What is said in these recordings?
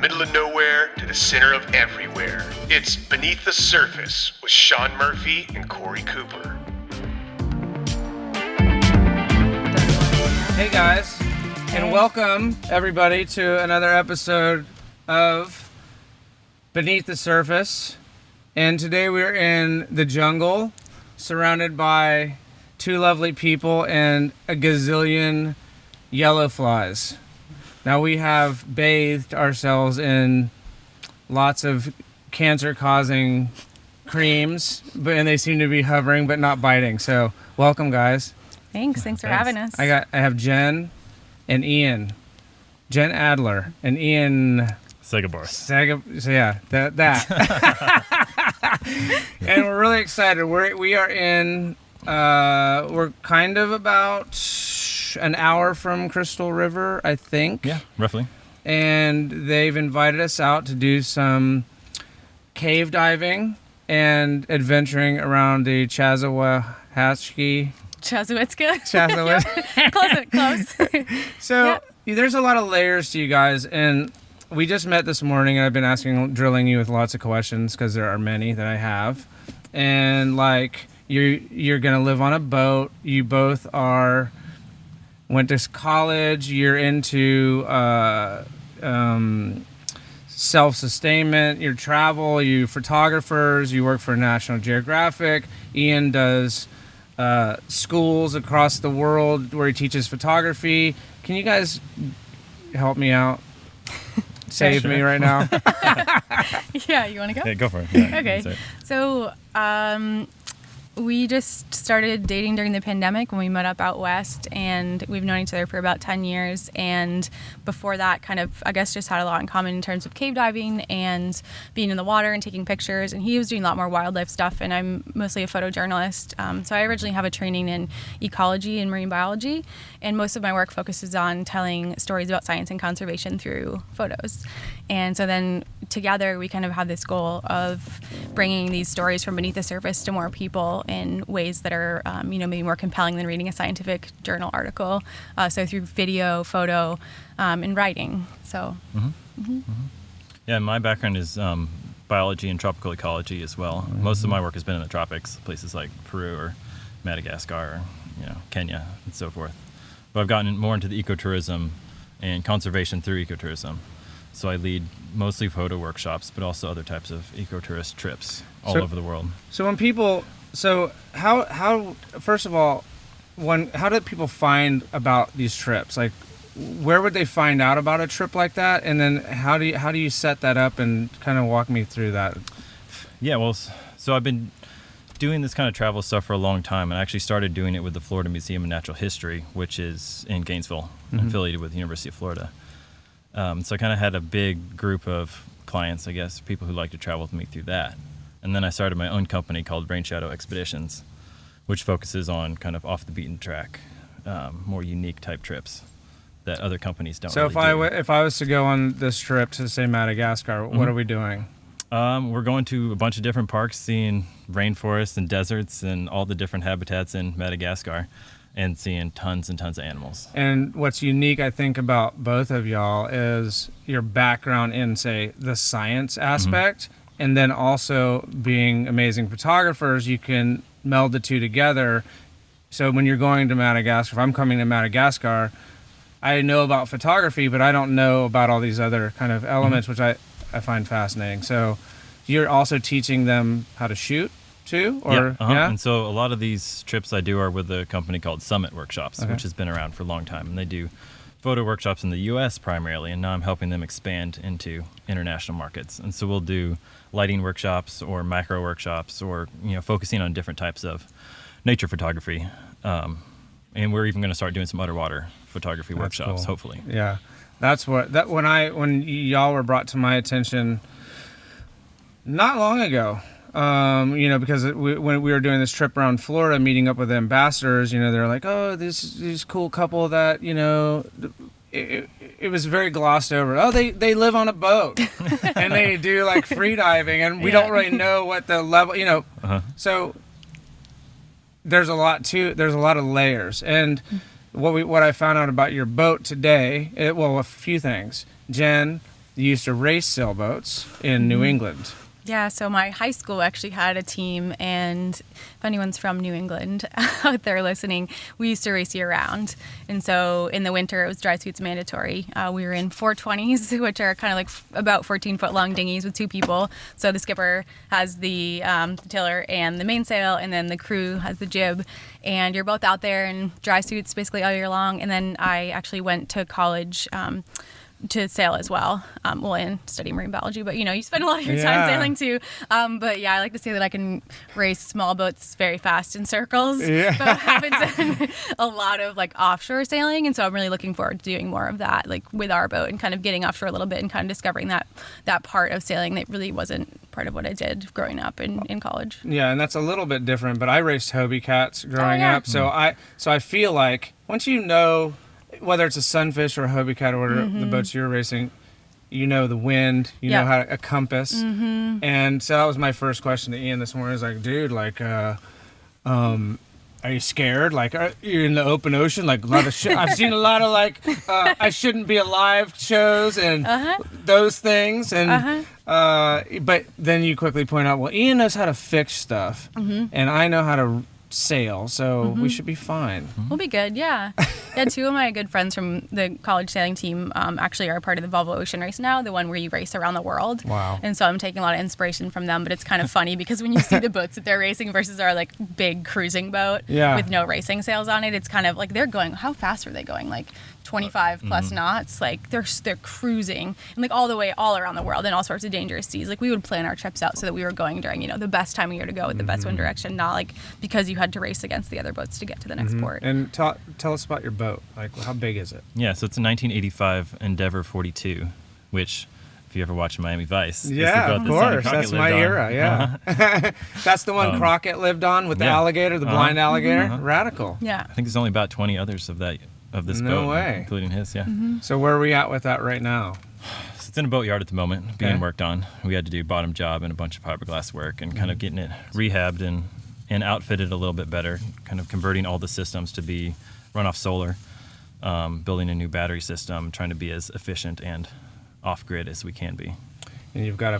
middle of nowhere to the center of everywhere. It's Beneath the Surface with Sean Murphy and Corey Cooper. Hey guys, and welcome everybody to another episode of Beneath the Surface. And today we're in the jungle, surrounded by two lovely people and a gazillion yellow flies. Now we have bathed ourselves in lots of cancer-causing creams, and they seem to be hovering but not biting. So welcome, guys. Thanks for having us. I have Jen and Ian. Jen Adler and Ian Segebarth. So yeah, that. And we're really excited. We are in. We're kind of about an hour from Crystal River, I think. Yeah, roughly. And they've invited us out to do some cave diving and adventuring around the Chazawatski. Close. So there's a lot of layers to you guys, and we just met this morning, and I've been drilling you with lots of questions because there are many that I have. And like you're gonna live on a boat. You both went to college. You're into self-sustainment. You travel. You photographers. You work for National Geographic. Ian does schools across the world where he teaches photography. Can you guys help me out? Save me right now. Yeah, you want to go? Yeah, go for it. Yeah, okay. So we just started dating during the pandemic when we met up out west, and we've known each other for about 10 years. And before that, kind of, I guess, just had a lot in common in terms of cave diving and being in the water and taking pictures. And he was doing a lot more wildlife stuff, and I'm mostly a photojournalist. So I originally have a training in ecology and marine biology, and most of my work focuses on telling stories about science and conservation through photos. And so then together we kind of have this goal of bringing these stories from beneath the surface to more people in ways that are, maybe more compelling than reading a scientific journal article. So through video, photo, and writing. So. Yeah, my background is biology and tropical ecology as well. Most of my work has been in the tropics, places like Peru or Madagascar or Kenya and so forth. But I've gotten more into the ecotourism and conservation through ecotourism. So I lead mostly photo workshops, but also other types of ecotourist trips all over the world. So when people, how first of all, how did people find about these trips? Like, where would they find out about a trip like that? And then how do you set that up and kind of walk me through that? Yeah, well, so I've been doing this kind of travel stuff for a long time, and I actually started doing it with the Florida Museum of Natural History, which is in Gainesville, affiliated with the University of Florida. So I kind of had a big group of clients, I guess, people who like to travel with me through that. And then I started my own company called Rain Shadow Expeditions, which focuses on kind of off the beaten track, more unique type trips that other companies don't really do. If I was to go on this trip to, say, Madagascar, what are we doing? We're going to a bunch of different parks, seeing rainforests and deserts and all the different habitats in Madagascar, and seeing tons and tons of animals. And what's unique, I think, about both of y'all is your background in, say, the science aspect, and then also being amazing photographers. You can meld the two together. So when you're going to Madagascar, if I'm coming to Madagascar, I know about photography, but I don't know about all these other kind of elements, which I find fascinating. So you're also teaching them how to shoot too? Or, yeah? And so a lot of these trips I do are with a company called Summit Workshops, which has been around for a long time. And they do photo workshops in the U.S. primarily, and now I'm helping them expand into international markets. And so we'll do lighting workshops or macro workshops or, focusing on different types of nature photography. And we're even going to start doing some underwater photography workshops, hopefully. Yeah. When y'all were brought to my attention not long ago, because when we were doing this trip around Florida, meeting up with ambassadors, they're like, oh, this cool couple that, it was very glossed over. Oh, they live on a boat and they do like free diving, and we don't really know what the level, So there's a lot of layers. And what I found out about your boat today, a few things. Jen, you used to race sailboats in New England. Yeah, so my high school actually had a team, and if anyone's from New England out there listening, we used to race year-round. And so in the winter, it was dry suits mandatory. We were in 420s, which are kind of like about 14-foot-long dinghies with 2 people. So the skipper has the tiller and the mainsail, and then the crew has the jib. And you're both out there in dry suits basically all year long. And then I actually went to college to sail as well, and study marine biology, but you spend a lot of your time sailing too. But yeah, I like to say that I can race small boats very fast in circles, but I haven't done a lot of like offshore sailing, and so I'm really looking forward to doing more of that, like with our boat, and kind of getting offshore a little bit and kind of discovering that part of sailing that really wasn't part of what I did growing up in college. Yeah, and that's a little bit different, but I raced Hobie Cats growing up, so I feel like once you know whether it's a Sunfish or a Hobie Cat or the boats you're racing, you know the wind, you know how to compass. And so that was my first question to Ian this morning. I was like, dude, like, are you scared? Like, are you in the open ocean? Like, a lot of I've seen a lot of like, I shouldn't be alive shows and those things. And but then you quickly point out, well, Ian knows how to fix stuff, and I know how to sail, so we should be fine. We'll be good, yeah. 2 of my good friends from the college sailing team actually are part of the Volvo Ocean Race now, the one where you race around the world. Wow. And so I'm taking a lot of inspiration from them, but it's kind of funny because when you see the boats that they're racing versus our like big cruising boat with no racing sails on it, it's kind of like they're going, how fast are they going? Like 25 plus knots, like they're cruising and like all around the world in all sorts of dangerous seas. Like we would plan our trips out so that we were going during the best time of year to go with the best wind direction, not like because you had to race against the other boats to get to the next port. And tell us about your boat. Like, how big is it? Yeah, so it's a 1985 Endeavor 42, which if you ever watch Miami Vice, yeah, of course, that's my era. Yeah, that's the one Crockett lived on with the alligator, the blind alligator. Radical. Yeah, I think there's only about 20 others of this boat, no way, including his. Yeah. So where are we at with that right now? So it's in a boatyard at the moment, being worked on. We had to do bottom job and a bunch of fiberglass work, and kind of getting it rehabbed and outfitted a little bit better. Kind of converting all the systems to be run off solar, building a new battery system, trying to be as efficient and off-grid as we can be. And you've got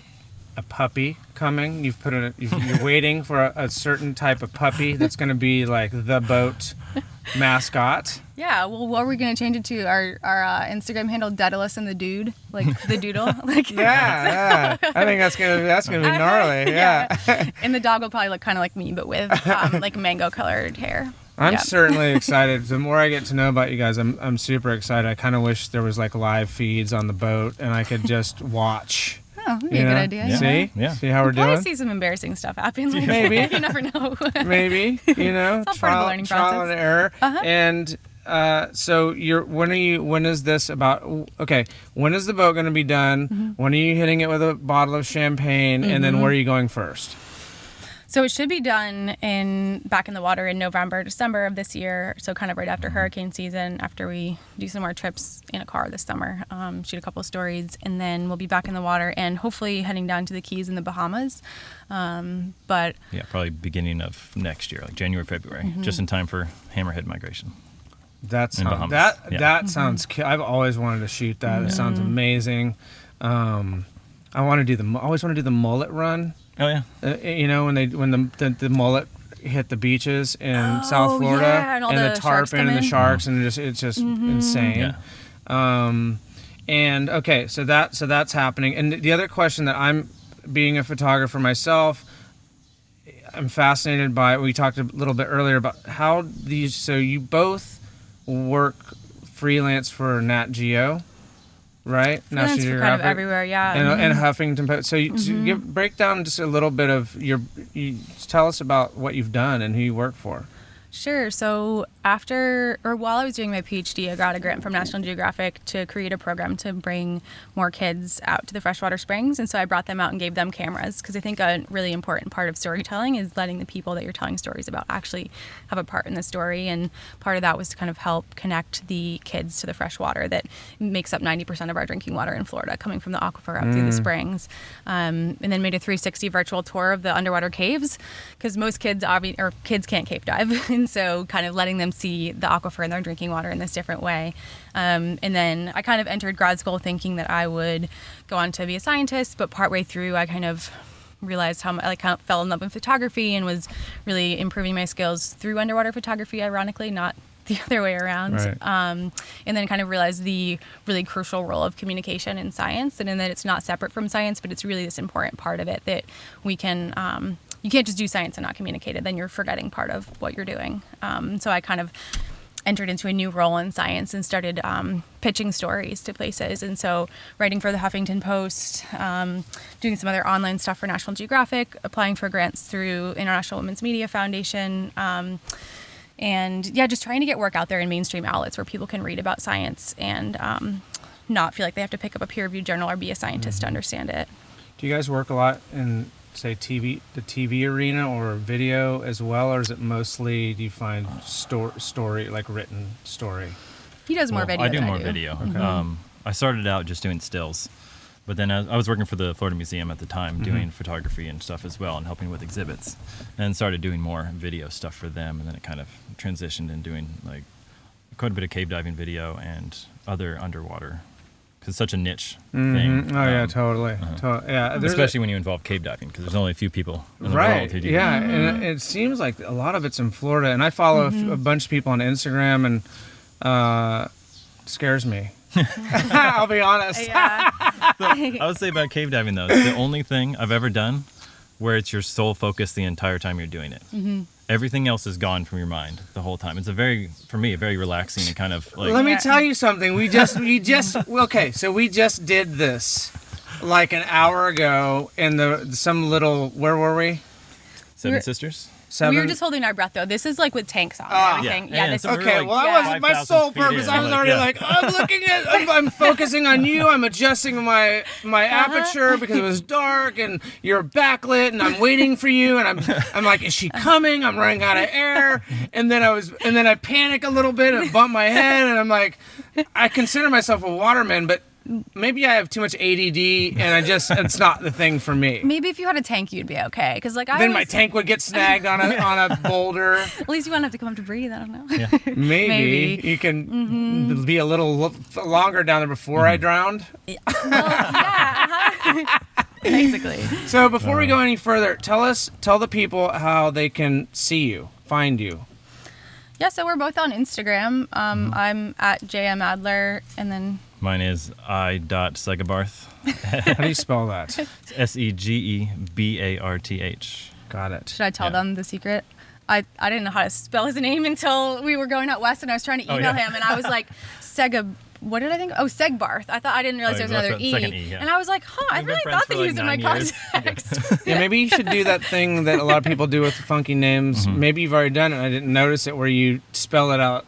a puppy coming. You're waiting for a certain type of puppy that's going to be like the boat mascot. Yeah, well, what are we going to change it to? Our Instagram handle, DAEDALUS and the Dude, like the doodle. Like yeah. I think that's gonna be gnarly. Yeah. And the dog will probably look kind of like me, but with like mango-colored hair. I'm certainly excited. The more I get to know about you guys, I'm super excited. I kind of wish there was like live feeds on the boat and I could just watch. Oh, that'd be a good idea. Yeah. See? Yeah. See how we're doing? Probably see some embarrassing stuff happen. Like, maybe. You never know. Maybe. It's all part of the learning trial process. and error. And so when is this about? Okay, when is the boat going to be done? When are you hitting it with a bottle of champagne? And then where are you going first? So it should be done back in the water in November, December of this year. So kind of right after hurricane season, after we do some more trips in a car this summer, shoot a couple of stories, and then we'll be back in the water and hopefully heading down to the Keys in the Bahamas. But yeah, probably beginning of next year, like January, February, just in time for hammerhead migration. That sounds. I've always wanted to shoot that. It sounds amazing. I want to do always want to do the mullet run. Oh yeah. When the mullet hit the beaches in South Florida, and the tarpon and the sharks, and it's just insane. Yeah. And okay, so that's happening. And the other question that I'm, being a photographer myself, I'm fascinated by. We talked a little bit earlier about how these. So you both work freelance for Nat Geo. Right? Freelance for kind of everywhere, yeah. And Huffington Post. So break down just a little bit of tell us about what you've done and who you work for. Sure. So while I was doing my PhD, I got a grant from National Geographic to create a program to bring more kids out to the freshwater springs. And so I brought them out and gave them cameras, because I think a really important part of storytelling is letting the people that you're telling stories about actually have a part in the story. And part of that was to kind of help connect the kids to the freshwater that makes up 90% of our drinking water in Florida, coming from the aquifer up through the springs. And then made a 360 virtual tour of the underwater caves, because most kids can't cave dive. And so kind of letting them see the aquifer in their drinking water in this different way. And then I kind of entered grad school thinking that I would go on to be a scientist, but partway through I kind of realized how I kind of fell in love with photography and was really improving my skills through underwater photography, ironically, not the other way around. Right. And then kind of realized the really crucial role of communication in science, and in that it's not separate from science, but it's really this important part of it that we can, you can't just do science and not communicate it, then you're forgetting part of what you're doing. So I kind of entered into a new role in science and started pitching stories to places. And so writing for the Huffington Post, doing some other online stuff for National Geographic, applying for grants through International Women's Media Foundation, and yeah, just trying to get work out there in mainstream outlets where people can read about science and not feel like they have to pick up a peer-reviewed journal or be a scientist to understand it. Do you guys work a lot in, say, the TV arena or video as well, or is it mostly, do you find story, like written story? He does more video I do than more I do. video. I started out just doing stills, but then I was working for the Florida Museum at the time, doing photography and stuff as well, and helping with exhibits, and started doing more video stuff for them, and then it kind of transitioned in doing like quite a bit of cave diving video and other underwater, because it's such a niche thing. Oh yeah, totally. Yeah, Especially when you involve cave diving, because there's only a few people in the right. world who do Yeah, that. and it seems like a lot of it's in Florida, and I follow a bunch of people on Instagram, and scares me. I'll be honest. Yeah. I would say about cave diving, though, it's the only thing I've ever done where it's your sole focus the entire time you're doing it. Everything else is gone from your mind the whole time. It's for me, a very relaxing and kind of like... Let me tell you something. We just did this like an hour ago in some little, where were we? Seven Sisters? We were just holding our breath, though. This is like with tanks on and everything. Yeah, This so is we're Okay, like well, that wasn't my 5,000 sole feet purpose. in, I was like, already yeah. like, I'm looking at, I'm focusing on you. I'm adjusting my aperture because it was dark, and you're backlit, and I'm waiting for you, and I'm like, is she coming? I'm running out of air, and then I panic a little bit and bump my head, and I'm like, I consider myself a waterman, but maybe I have too much ADD, and it's not the thing for me. Maybe if you had a tank, you'd be okay. Because like Then my tank would get snagged on a boulder. At least you wouldn't have to come up to breathe. I don't know. Yeah. Maybe you can be a little longer down there before I drowned. Basically. So before we go any further, tell the people how they can see you, find you. Yeah, so we're both on Instagram. I'm at JM Adler, and then Mine is I.Segebarth. How do you spell that? Segebarth. Got it. should I tell them the secret? I didn't know how to spell his name until we were going out west, and I was trying to email him, and I was like, what did I think? Oh, Segebarth. I didn't realize there was another E. Second E, yeah. And I was like, I We've been really friends thought for that he like was in my 9 years. context. Yeah, maybe you should do that thing that a lot of people do with funky names. Maybe you've already done it. I didn't notice it, where you spell it out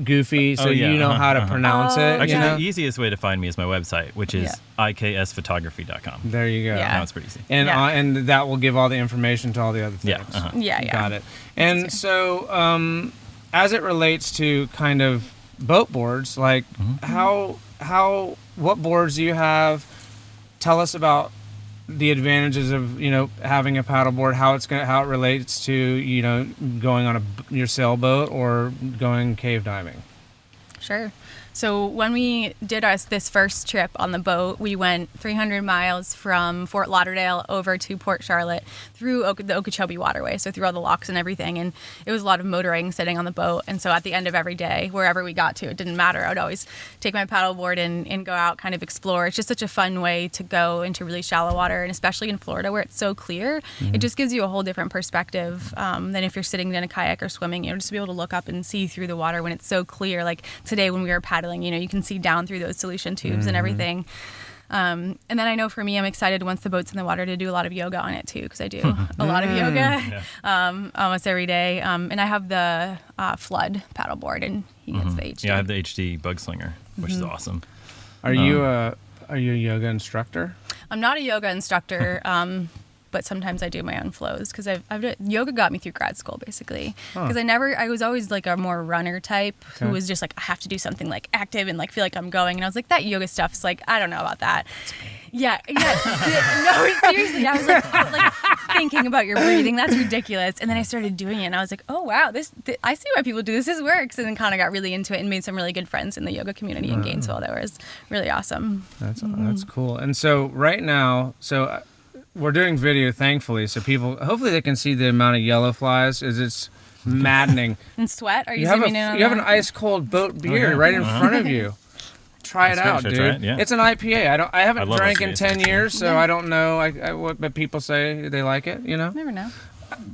goofy so you know how to pronounce it. Actually, you know? the easiest way to find me is my website, which is iksphotography.com. There you go. Yeah. Now it's pretty easy. And and that will give all the information to all the other things. Yeah. Yeah. Got it. And so, as it relates to kind of boat boards, like what boards do you have? Tell us about the advantages of having a paddleboard, how it relates to going on your sailboat or going cave diving. Sure. So when we did this first trip on the boat, we went 300 miles from Fort Lauderdale over to Port Charlotte through the Okeechobee Waterway, so through all the locks and everything. And it was a lot of motoring sitting on the boat. And so at the end of every day, wherever we got to, it didn't matter. I would always take my paddleboard and go out, kind of explore. It's just such a fun way to go into really shallow water, and especially in Florida where it's so clear, it just gives you a whole different perspective than if you're sitting in a kayak or swimming. Just to be able to look up and see through the water when it's so clear. Like today when we were paddling, you can see down through those solution tubes and everything. And then I know for me, I'm excited once the boat's in the water to do a lot of yoga on it too, because I do a lot of yoga almost every day. And I have the Flood paddleboard, and he gets the HD. Yeah, I have the HD Bug Slinger, which is awesome. Are you a yoga instructor? I'm not a yoga instructor, but sometimes I do my own flows, because yoga got me through grad school basically. Because I was always like a more runner type who was just like, I have to do something like active and like feel like I'm going. And I was like, that yoga stuff is like, I don't know about that. Yeah. No, seriously, I was like thinking about your breathing. That's ridiculous. And then I started doing it, and I was like, oh wow, I see why people do this. This works. And then kind of got really into it and made some really good friends in the yoga community in Gainesville. That was really awesome. That's cool. And so right now, we're doing video, thankfully, so people hopefully they can see the amount of yellow flies. It's maddening. And sweat? Are you You have zooming in on you have that? an ice cold boat beer right in front of you. Try it That's out, great. dude. Should I try it? Yeah. It's an IPA. I haven't love drank in IPAs. 10 years, so I don't know but people say they like it, you know? Never know.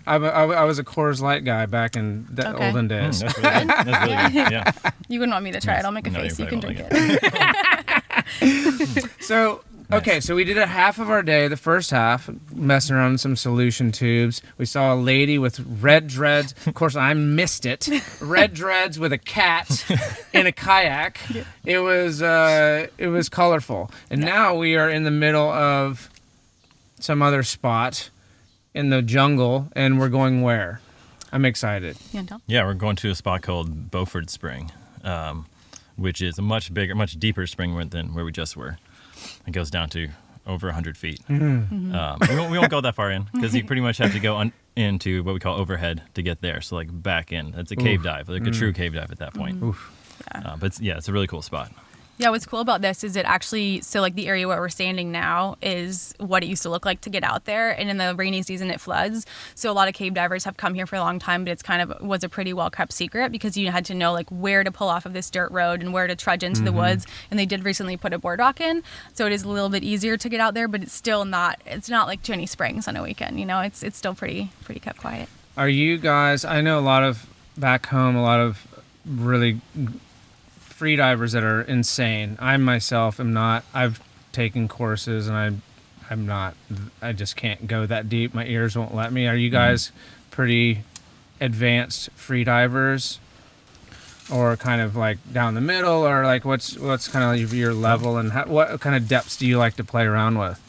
I was a Coors Light guy back in the Okay. olden days. That's really good. That's really good. Yeah. You wouldn't want me to try it. I'll make a No, face. you You can probably drink won't it. So, okay, so we did a half of our day, the first half, messing around with some solution tubes. We saw a lady with red dreads. Of course, I missed it. Red dreads with a cat in a kayak. It was colorful. And now we are in the middle of some other spot in the jungle, and we're going where? I'm excited. You want to tell? Yeah, we're going to a spot called Beaufort Spring, which is a much bigger, much deeper spring than where we just were. It goes down to over 100 feet. Mm-hmm. We won't go that far in because you pretty much have to go into what we call overhead to get there. So like back in. That's a cave dive, like a true cave dive at that point. But it's a really cool spot. Yeah, what's cool about this is it actually, so like the area where we're standing now is what it used to look like to get out there. And in the rainy season, it floods. So a lot of cave divers have come here for a long time, but it's kind of was a pretty well kept secret because you had to know like where to pull off of this dirt road and where to trudge into the woods. And they did recently put a boardwalk in. So it is a little bit easier to get out there, but it's still not like Jenny Springs on a weekend. You know, it's still pretty kept quiet. Are you guys, I know a lot of back home, a lot of really free divers that are insane. I myself am not. I've taken courses and I'm not. I just can't go that deep. My ears won't let me. Are you guys pretty advanced free divers, or kind of like down the middle, or like what's kind of your level, and what kind of depths do you like to play around with?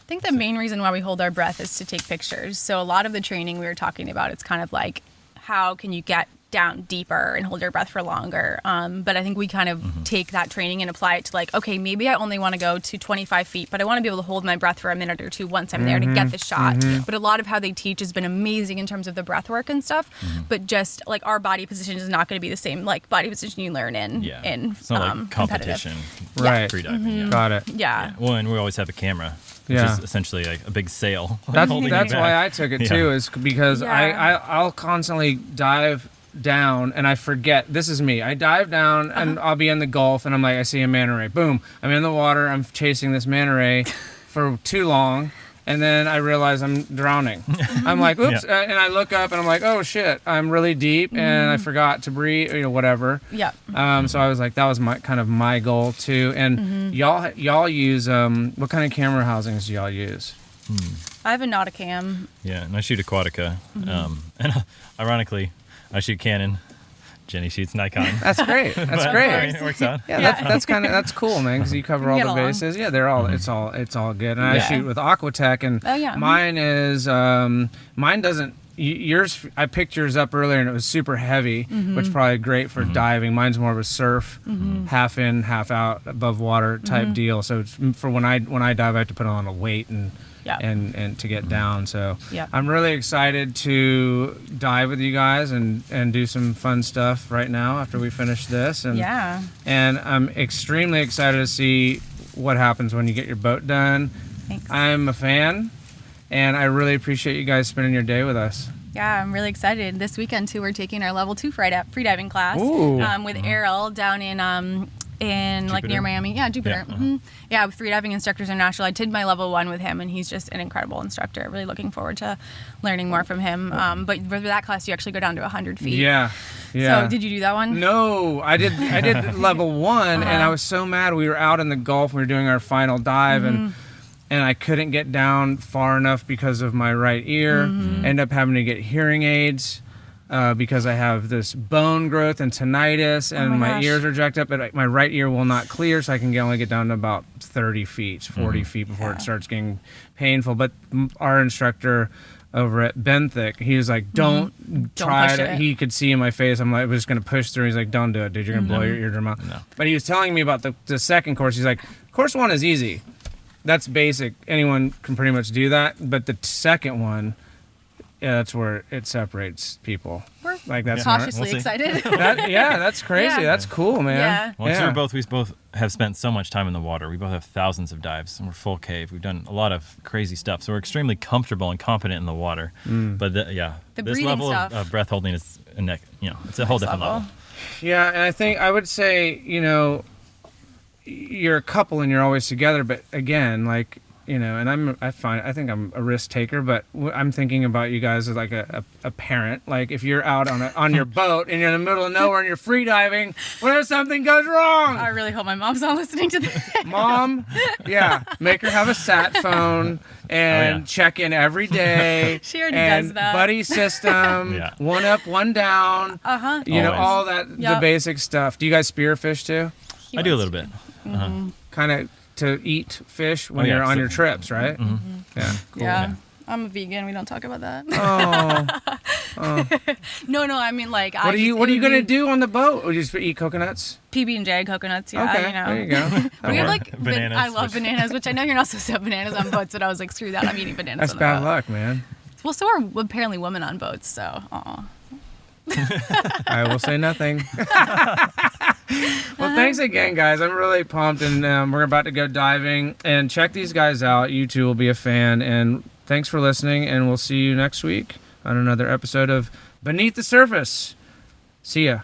I think the main reason why we hold our breath is to take pictures. So a lot of the training we were talking about, it's kind of like how can you get down deeper and hold your breath for longer. But I think we kind of take that training and apply it to like, okay, maybe I only want to go to 25 feet, but I want to be able to hold my breath for a minute or two once I'm there to get the shot. But a lot of how they teach has been amazing in terms of the breath work and stuff. But just like our body position is not going to be the same like body position you learn in It's not like competition. Right. Free diving. Yeah. Got it. Yeah. Well, and we always have a camera. Which is essentially like a big sail. That's holding you back. why I took it too, is because Yeah. I'll constantly dive down and I forget. This is me. I dive down and I'll be in the Gulf and I'm like, I see a manta ray. Boom. I'm in the water. I'm chasing this manta ray for too long. And then I realize I'm drowning. I'm like, oops. Yeah. And I look up and I'm like, oh shit, I'm really deep and I forgot to breathe, whatever. Yeah. So I was like, that was my goal too. And y'all use, what kind of camera housings do y'all use? I have a Nauticam. Yeah, and I shoot Aquatica. And ironically, I shoot Canon. Jenny shoots Nikon. That's great. That's But, great. I mean, it works out. Yeah, that's cool, man, because you cover all Get the along. bases. Yeah, they're all it's all good. And I shoot with Aquatech, and Oh, yeah. mine is mine doesn't. Yours, I picked yours up earlier, and it was super heavy, which is probably great for diving. Mine's more of a surf, half in, half out, above water type deal. So it's for when I dive, I have to put on a weight and to get down. So Yeah. I'm really excited to dive with you guys and do some fun stuff right now after we finish this. And Yeah. and I'm extremely excited to see what happens when you get your boat done. Thanks. I'm a fan, and I really appreciate you guys spending your day with us. Yeah, I'm really excited. This weekend too, we're taking our level 2 freediving class Ooh. with Errol down in like near Jupiter? Miami. Yeah, Jupiter. Yeah, Yeah, with freediving instructors international. I did my level 1 with him, and he's just an incredible instructor. Really looking forward to learning more from him. But for that class, you actually go down to 100 feet. Yeah. Yeah. So did you do that one? No, I did level 1, and I was so mad. We were out in the Gulf. We were doing our final dive, and I couldn't get down far enough because of my right ear. End up having to get hearing aids because I have this bone growth and tinnitus, and my my gosh. ears are jacked up. But my right ear will not clear, so I can only get down to about 30 feet, 40 feet before it starts getting painful. But our instructor over at Benthic, he was like, don't try push it. it. He could see in my face. I'm like, I was just going to push through. He's like, don't do it, dude. You're going to blow your eardrum out. No. But he was telling me about the second course. He's like, course 1 is easy. that's basic. Anyone can pretty much do that. But the second one, yeah, that's where it separates people. We're Like that's cautiously We'll see. excited. that's crazy. Yeah. That's cool, man. Yeah. Well, we both have spent so much time in the water. We both have thousands of dives, and we're full cave. We've done a lot of crazy stuff, so we're extremely comfortable and confident in the water. But The this breathing level stuff. of breath holding is it's a whole different level. Yeah, and I would say, you're a couple and you're always together, but again, like, and I think I'm a risk taker, but I'm thinking about you guys as like a parent. Like if you're out on your boat and you're in the middle of nowhere and you're free diving, what if something goes wrong? I really hope my mom's not listening to this. Mom, yeah, make her have a sat phone and check in every day. She already and does that. Buddy system, one up, one down. Uh-huh. All that, the Yep. basic stuff. Do you guys spearfish too? I do a little bit. Kind of to eat fish when yeah, you're on so- your trips, right? Yeah, cool. Yeah. I'm a vegan. We don't talk about that. Oh, No, I mean like. what are you gonna do on the boat? Or just eat coconuts? PB&J coconuts. Yeah, Okay, there you go. We have Or like bananas, I love which- bananas, which I know you're not supposed to have bananas on boats, but I was like, screw that. I'm eating bananas. That's on the bad boat. luck, man. Well, so are apparently women on boats. So, I will say nothing. Well, thanks again, guys. I'm really pumped, and we're about to go diving. And check these guys out. You too will be a fan. And thanks for listening, and we'll see you next week on another episode of Beneath the Surface. See ya.